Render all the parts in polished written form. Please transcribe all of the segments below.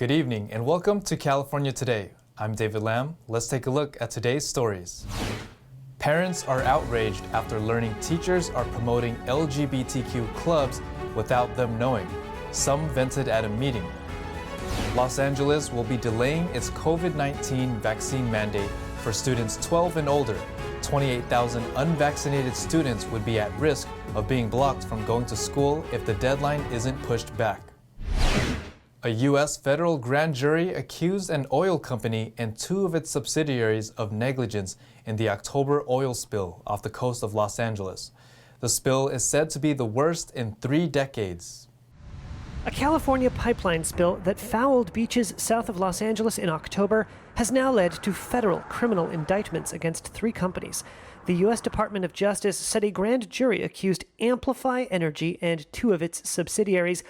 Good evening and welcome to California Today. I'm David Lam. Let's take a look at today's stories. Parents are outraged after learning teachers are promoting LGBTQ clubs without them knowing. Some vented at a meeting. Los Angeles will be delaying its COVID-19 vaccine mandate for students 12 and older. 28,000 unvaccinated students would be at risk of being blocked from going to school if the deadline isn't pushed back. A U.S. federal grand jury accused an oil company and two of its subsidiaries of negligence in the October oil spill off the coast of Los Angeles. The spill is said to be the worst in 3 decades. A California pipeline spill that fouled beaches south of Los Angeles in October has now led to federal criminal indictments against 3 companies. The U.S. Department of Justice said a grand jury accused Amplify Energy and 2 of its subsidiaries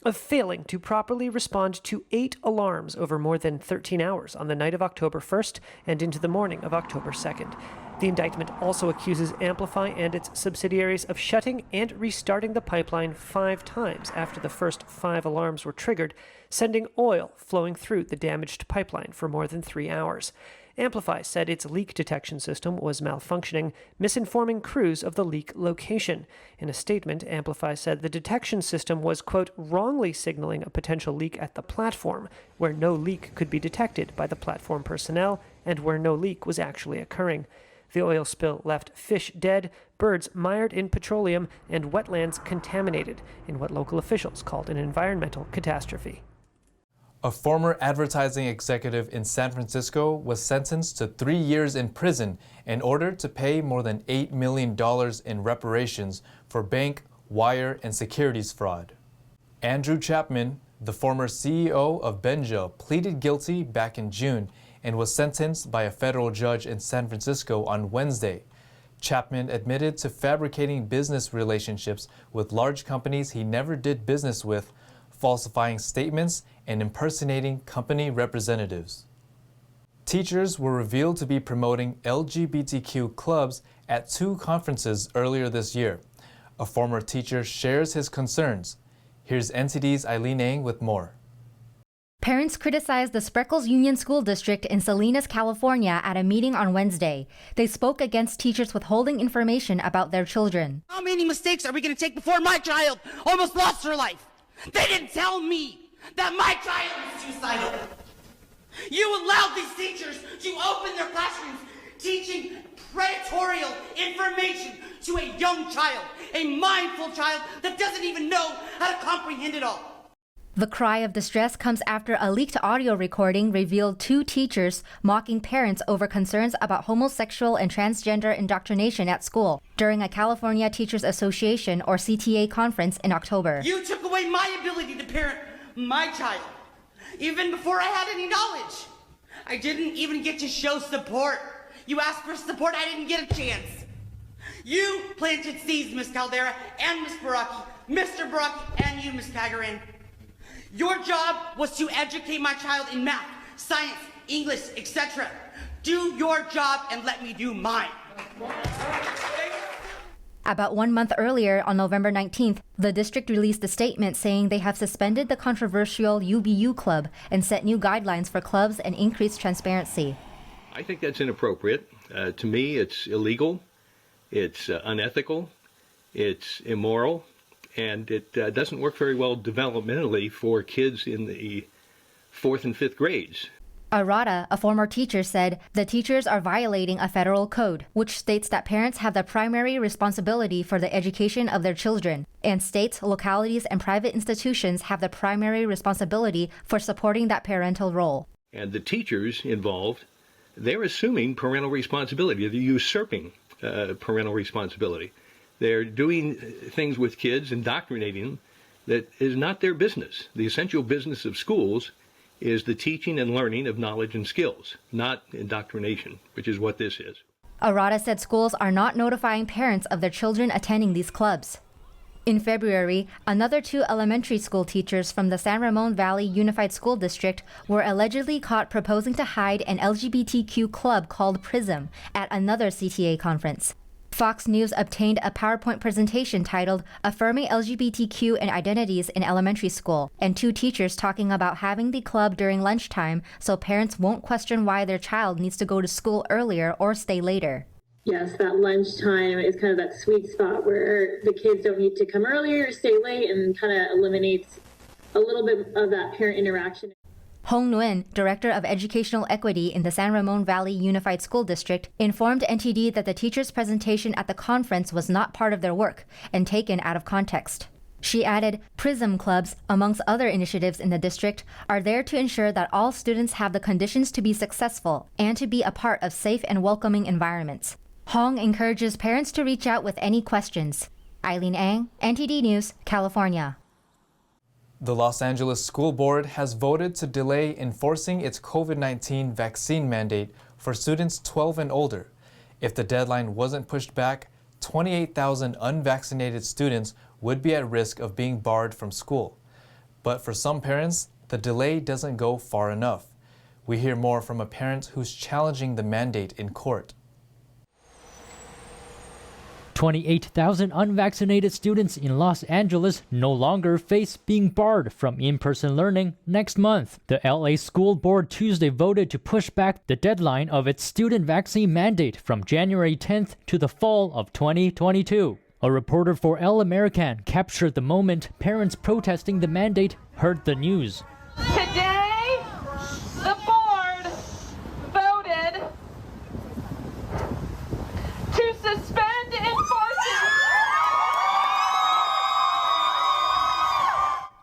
of failing to properly respond to 8 alarms over more than 13 hours on the night of October 1st and into the morning of October 2nd. The indictment also accuses Amplify and its subsidiaries of shutting and restarting the pipeline 5 times after the first 5 alarms were triggered, sending oil flowing through the damaged pipeline for more than 3 hours. Amplify said its leak detection system was malfunctioning, misinforming crews of the leak location. In a statement, Amplify said the detection system was, quote, wrongly signaling a potential leak at the platform, where no leak could be detected by the platform personnel and where no leak was actually occurring. The oil spill left fish dead, birds mired in petroleum, and wetlands contaminated in what local officials called an environmental catastrophe. A former advertising executive in San Francisco was sentenced to 3 years in prison in order to pay more than $8 million in reparations for bank, wire, and securities fraud. Andrew Chapman, the former CEO of Benja, pleaded guilty back in June and was sentenced by a federal judge in San Francisco on Wednesday. Chapman admitted to fabricating business relationships with large companies he never did business with, falsifying statements, and impersonating company representatives. Teachers were revealed to be promoting LGBTQ clubs at 2 conferences earlier this year. A former teacher shares his concerns. Here's NTD's Eileen Ng with more. Parents criticized the Spreckles Union School District in Salinas, California at a meeting on Wednesday. They spoke against teachers withholding information about their children. How many mistakes are we going to take before my child almost lost her life? They didn't tell me that my child was suicidal. You allowed these teachers to open their classrooms teaching predatory information to a young child, a mindful child that doesn't even know how to comprehend it all. The cry of distress comes after a leaked audio recording revealed 2 teachers mocking parents over concerns about homosexual and transgender indoctrination at school during a California Teachers Association or CTA conference in October. You took away my ability to parent my child, even before I had any knowledge. I didn't even get to show support. You asked for support, I didn't get a chance. You planted seeds, Miss Caldera and Miss Baraki, Mr. Baraki and you, Miss Cagaran. Your job was to educate my child in math, science, English, etc. Do your job and let me do mine. About 1 month earlier, on November 19th, the district released a statement saying they have suspended the controversial UBU club and set new guidelines for clubs and increased transparency. I think that's inappropriate. To me, it's illegal, it's unethical, it's immoral, and it doesn't work very well developmentally for kids in the 4th and 5th grades. Arata, a former teacher, said the teachers are violating a federal code, which states that parents have the primary responsibility for the education of their children, and states, localities, and private institutions have the primary responsibility for supporting that parental role. And the teachers involved, they're assuming parental responsibility. They're usurping parental responsibility. They're doing things with kids, indoctrinating them, that is not their business. The essential business of schools is the teaching and learning of knowledge and skills, not indoctrination, which is what this is. Arata said schools are not notifying parents of their children attending these clubs. In February, another 2 elementary school teachers from the San Ramon Valley Unified School District were allegedly caught proposing to hide an LGBTQ club called PRISM at another CTA conference. Fox News obtained a PowerPoint presentation titled Affirming LGBTQ and Identities in Elementary School, and 2 teachers talking about having the club during lunchtime so parents won't question why their child needs to go to school earlier or stay later. Yes, that lunchtime is kind of that sweet spot where the kids don't need to come earlier or stay late, and kind of eliminates a little bit of that parent interaction. Hong Nguyen, Director of Educational Equity in the San Ramon Valley Unified School District, informed NTD that the teacher's presentation at the conference was not part of their work and taken out of context. She added, PRISM clubs, amongst other initiatives in the district, are there to ensure that all students have the conditions to be successful and to be a part of safe and welcoming environments. Hong encourages parents to reach out with any questions. Eileen Ang, NTD News, California. The Los Angeles School Board has voted to delay enforcing its COVID-19 vaccine mandate for students 12 and older. If the deadline wasn't pushed back, 28,000 unvaccinated students would be at risk of being barred from school. But for some parents, the delay doesn't go far enough. We hear more from a parent who's challenging the mandate in court. 28,000 unvaccinated students in Los Angeles no longer face being barred from in-person learning next month. The LA School Board Tuesday voted to push back the deadline of its student vaccine mandate from January 10th to the fall of 2022. A reporter for El American captured the moment parents protesting the mandate heard the news. Today, the board voted to suspend enforcement.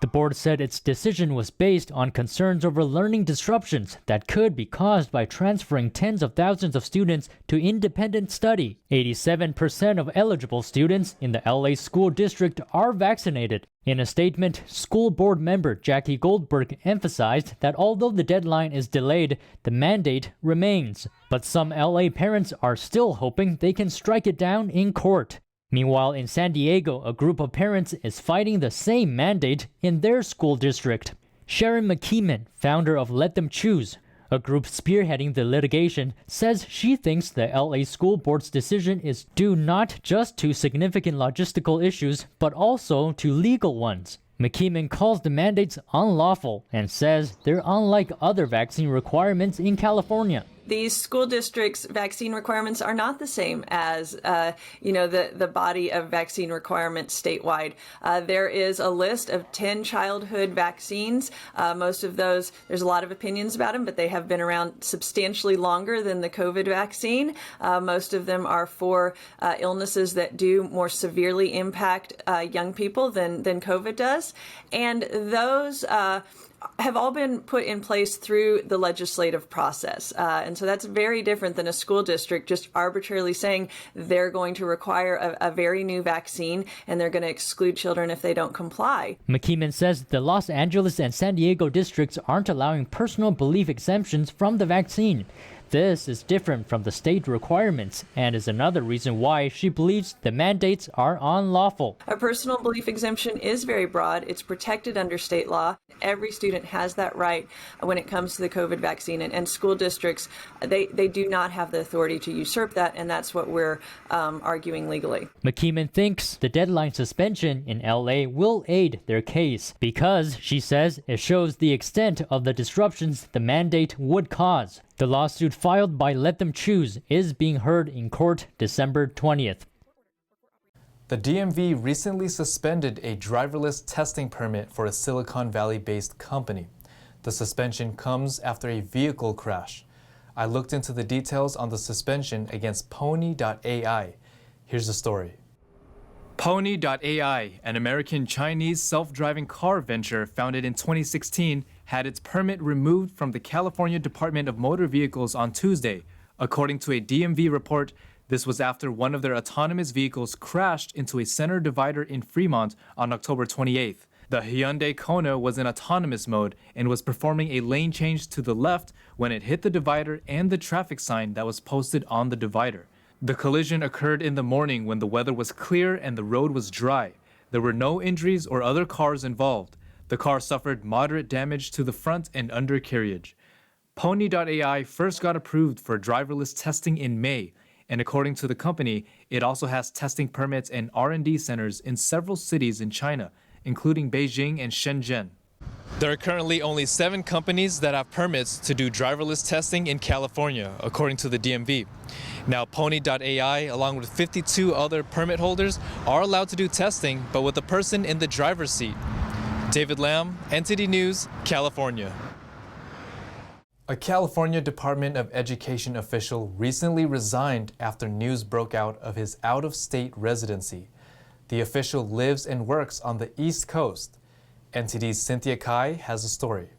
The board said its decision was based on concerns over learning disruptions that could be caused by transferring tens of thousands of students to independent study. 87% of eligible students in the LA school district are vaccinated. In a statement, school board member Jackie Goldberg emphasized that although the deadline is delayed, the mandate remains. But some LA parents are still hoping they can strike it down in court. Meanwhile, in San Diego, a group of parents is fighting the same mandate in their school district. Sharon McKeeman, founder of Let Them Choose, a group spearheading the litigation, says she thinks the LA School Board's decision is due not just to significant logistical issues, but also to legal ones. McKeeman calls the mandates unlawful and says they're unlike other vaccine requirements in California. These school districts' vaccine requirements are not the same as, the body of vaccine requirements statewide. There is a list of 10 childhood vaccines. Most of those, there's a lot of opinions about them, but they have been around substantially longer than the COVID vaccine. Most of them are for illnesses that do more severely impact young people than COVID does. And those have all been put in place through the legislative process. And so that's very different than a school district just arbitrarily saying they're going to require a very new vaccine and they're going to exclude children if they don't comply. McKeeman says the Los Angeles and San Diego districts aren't allowing personal belief exemptions from the vaccine. This is different from the state requirements and is another reason why she believes the mandates are unlawful. A personal belief exemption is very broad. It's protected under state law. Every student has that right when it comes to the COVID vaccine, and school districts, they do not have the authority to usurp that, and that's what we're arguing legally. McKeeman thinks the deadline suspension in LA will aid their case because, she says, it shows the extent of the disruptions the mandate would cause. The lawsuit filed by Let Them Choose is being heard in court December 20th. The DMV recently suspended a driverless testing permit for a Silicon Valley-based company. The suspension comes after a vehicle crash. I looked into the details on the suspension against poni.ai. Here's the story. Poni.ai, an American-Chinese self-driving car venture founded in 2016, had its permit removed from the California Department of Motor Vehicles on Tuesday. According to a DMV report, this was after one of their autonomous vehicles crashed into a center divider in Fremont on October 28th. The Hyundai Kona was in autonomous mode and was performing a lane change to the left when it hit the divider and the traffic sign that was posted on the divider. The collision occurred in the morning when the weather was clear and the road was dry. There were no injuries or other cars involved. The car suffered moderate damage to the front and undercarriage. Poni.ai first got approved for driverless testing in May, And according to the company, it also has testing permits and R&D centers in several cities in China, including Beijing and Shenzhen. There are currently only 7 companies that have permits to do driverless testing in California, according to the DMV. Now, poni.ai, along with 52 other permit holders, are allowed to do testing, but with a person in the driver's seat. David Lamb, NTD News, California. A California Department of Education official recently resigned after news broke out of his out-of-state residency. The official lives and works on the East Coast. NTD's Cynthia Kai has a story.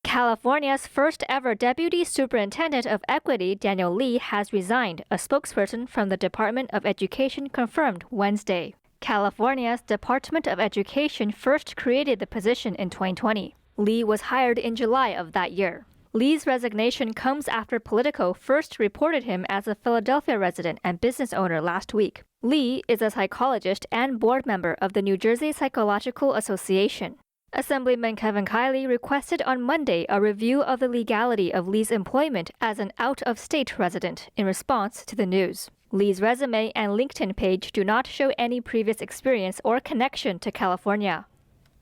California's first ever Deputy Superintendent of Equity, Daniel Lee, has resigned, a spokesperson from the Department of Education confirmed Wednesday. California's Department of Education first created the position in 2020. Lee was hired in July of that year. Lee's resignation comes after Politico first reported him as a Philadelphia resident and business owner last week. Lee is a psychologist and board member of the New Jersey Psychological Association. Assemblyman Kevin Kiley requested on Monday a review of the legality of Lee's employment as an out-of-state resident in response to the news. Lee's resume and LinkedIn page do not show any previous experience or connection to California.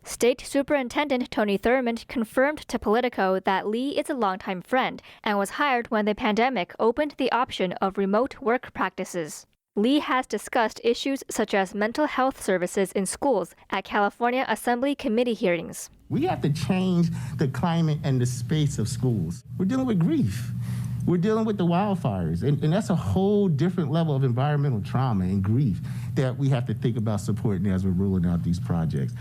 State Superintendent Tony Thurmond confirmed to Politico that Lee is a longtime friend and was hired when the pandemic opened the option of remote work practices. Lee has discussed issues such as mental health services in schools at California Assembly Committee hearings. We have to change the climate and the space of schools. We're dealing with grief. We're dealing with the wildfires, and that's a whole different level of environmental trauma and grief that we have to think about supporting as we're rolling out these projects.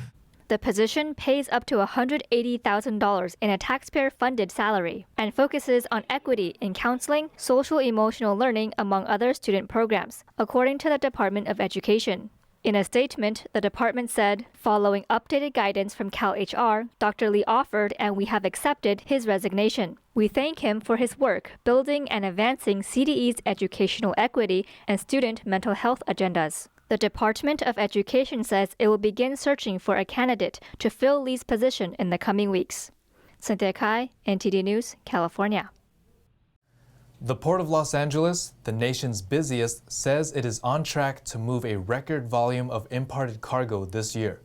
The position pays up to $180,000 in a taxpayer-funded salary and focuses on equity in counseling, social-emotional learning, among other student programs, according to the Department of Education. In a statement, the department said, following updated guidance from CalHR, Dr. Lee offered and we have accepted his resignation. We thank him for his work building and advancing CDE's educational equity and student mental health agendas. The Department of Education says it will begin searching for a candidate to fill Lee's position in the coming weeks. Cynthia Kai, NTD News, California. The Port of Los Angeles, the nation's busiest, says it is on track to move a record volume of imported cargo this year.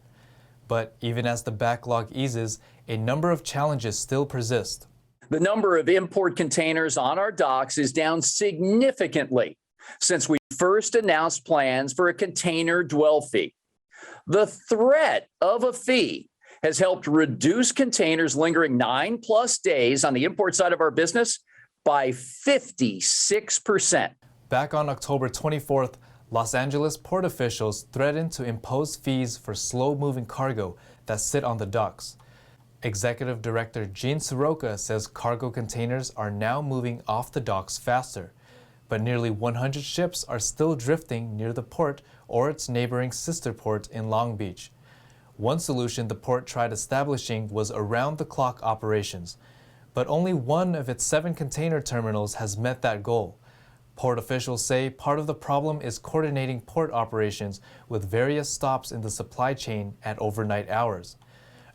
But even as the backlog eases, a number of challenges still persist. The number of import containers on our docks is down significantly since we first announced plans for a container dwell fee. The threat of a fee has helped reduce containers lingering 9+ days on the import side of our business by 56%. Back on October 24th, Los Angeles port officials threatened to impose fees for slow-moving cargo that sit on the docks. Executive Director Gene Soroka says cargo containers are now moving off the docks faster, but nearly 100 ships are still drifting near the port or its neighboring sister port in Long Beach. One solution the port tried establishing was around-the-clock operations, but only one of its 7 container terminals has met that goal. Port officials say part of the problem is coordinating port operations with various stops in the supply chain at overnight hours.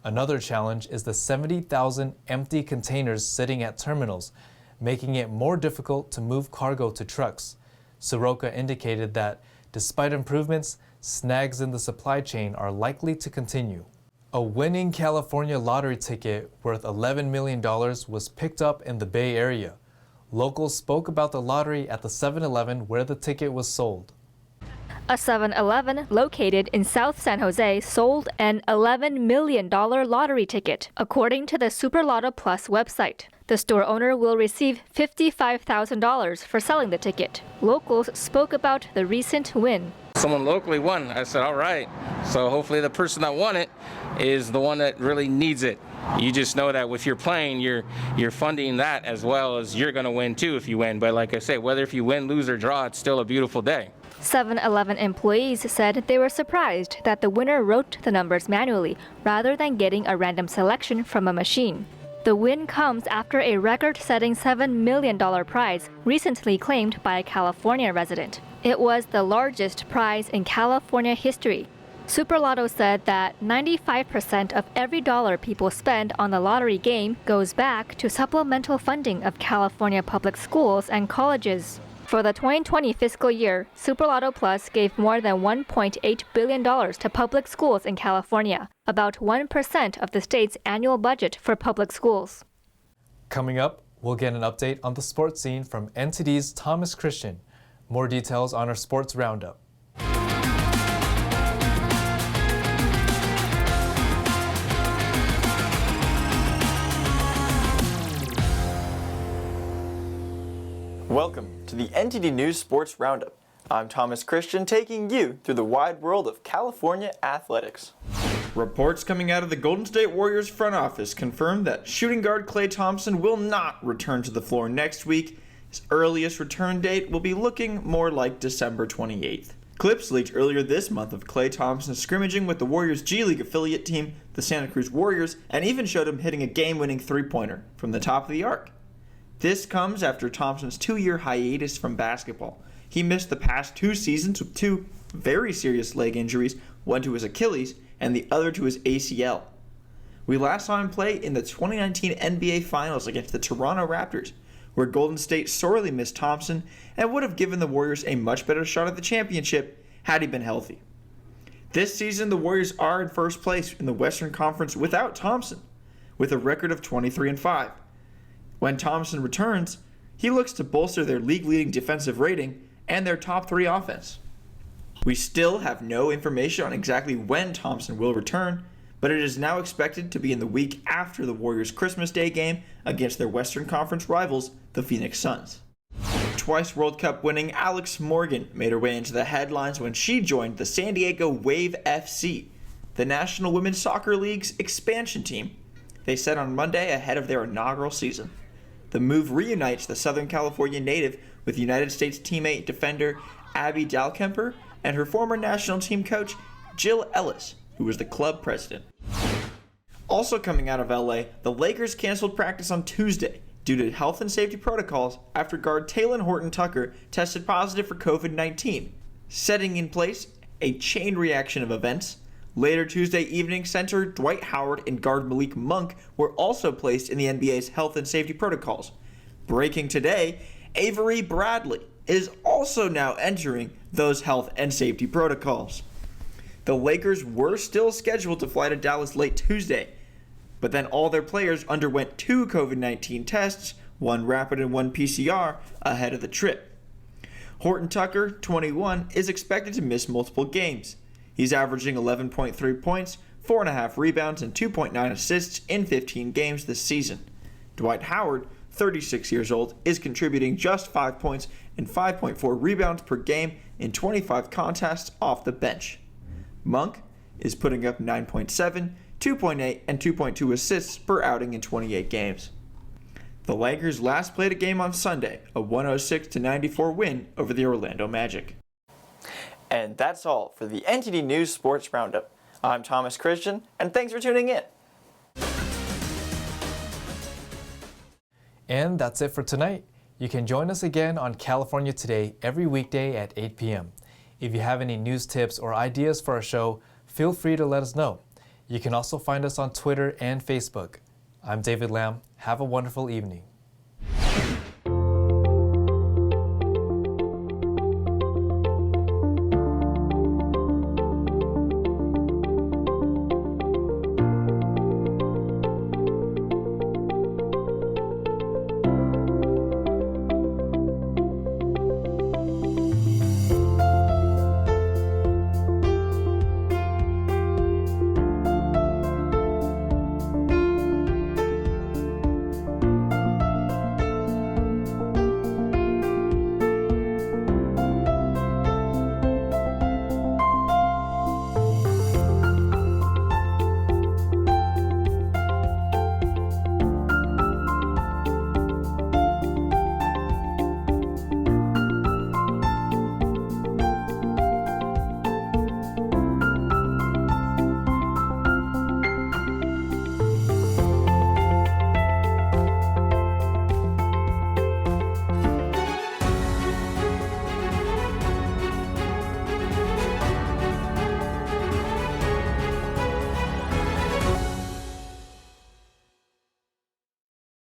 Another challenge is the 70,000 empty containers sitting at terminals, making it more difficult to move cargo to trucks. Soroka indicated that, despite improvements, snags in the supply chain are likely to continue. A winning California lottery ticket worth $11 million was picked up in the Bay Area. Locals spoke about the lottery at the 7-Eleven where the ticket was sold. A 7-Eleven located in South San Jose sold an $11 million lottery ticket, according to the Super Lotto Plus website. The store owner will receive $55,000 for selling the ticket. Locals spoke about the recent win. Someone locally won. I said, all right. So hopefully the person that won it is the one that really needs it. You just know that if you're playing, you're funding that as well as you're going to win too if you win. But like I say, whether if you win, lose, or draw, it's still a beautiful day. 7-Eleven employees said they were surprised that the winner wrote the numbers manually rather than getting a random selection from a machine. The win comes after a record-setting $7 million prize recently claimed by a California resident. It was the largest prize in California history. Super Lotto said that 95% of every dollar people spend on the lottery game goes back to supplemental funding of California public schools and colleges. For the 2020 fiscal year, Super Lotto Plus gave more than $1.8 billion to public schools in California, about 1% of the state's annual budget for public schools. Coming up, we'll get an update on the sports scene from NTD's Thomas Christian. More details on our sports roundup. Welcome to the NTD News Sports Roundup. I'm Thomas Christian, taking you through the wide world of California athletics. Reports coming out of the Golden State Warriors front office confirm that shooting guard Klay Thompson will not return to the floor next week. His earliest return date will be looking more like December 28th. Clips leaked earlier this month of Klay Thompson scrimmaging with the Warriors' G League affiliate team, the Santa Cruz Warriors, and even showed him hitting a game-winning three-pointer from the top of the arc. This comes after Thompson's 2-year hiatus from basketball. He missed the past 2 seasons with 2 very serious leg injuries, one to his Achilles and the other to his ACL. We last saw him play in the 2019 NBA Finals against the Toronto Raptors, where Golden State sorely missed Thompson and would have given the Warriors a much better shot at the championship had he been healthy. This season, the Warriors are in first place in the Western Conference without Thompson, with a record of 23-5. When Thompson returns, he looks to bolster their league-leading defensive rating and their top 3 offense. We still have no information on exactly when Thompson will return, but it is now expected to be in the week after the Warriors' Christmas Day game against their Western Conference rivals, the Phoenix Suns. Twice World Cup winning Alex Morgan made her way into the headlines when she joined the San Diego Wave FC, the National Women's Soccer League's expansion team. They said on Monday ahead of their inaugural season. The move reunites the Southern California native with United States teammate defender Abby Dalkemper and her former national team coach Jill Ellis, who was the club president. Also coming out of LA, the Lakers canceled practice on Tuesday due to health and safety protocols after guard Talen Horton-Tucker tested positive for COVID-19, setting in place a chain reaction of events. Later Tuesday evening, center Dwight Howard and guard Malik Monk were also placed in the NBA's health and safety protocols. Breaking today, Avery Bradley is also now entering those health and safety protocols. The Lakers were still scheduled to fly to Dallas late Tuesday, but then all their players underwent 2 COVID-19 tests, 1 rapid and 1 PCR, ahead of the trip. Horton-Tucker, 21, is expected to miss multiple games. He's averaging 11.3 points, 4.5 rebounds, and 2.9 assists in 15 games this season. Dwight Howard, 36 years old, is contributing just 5 points and 5.4 rebounds per game in 25 contests off the bench. Monk is putting up 9.7, 2.8, and 2.2 assists per outing in 28 games. The Lakers last played a game on Sunday, a 106-94 win over the Orlando Magic. And that's all for the NTD News Sports Roundup. I'm Thomas Christian, and thanks for tuning in. And that's it for tonight. You can join us again on California Today every weekday at 8 p.m. If you have any news tips or ideas for our show, feel free to let us know. You can also find us on Twitter and Facebook. I'm David Lamb. Have a wonderful evening.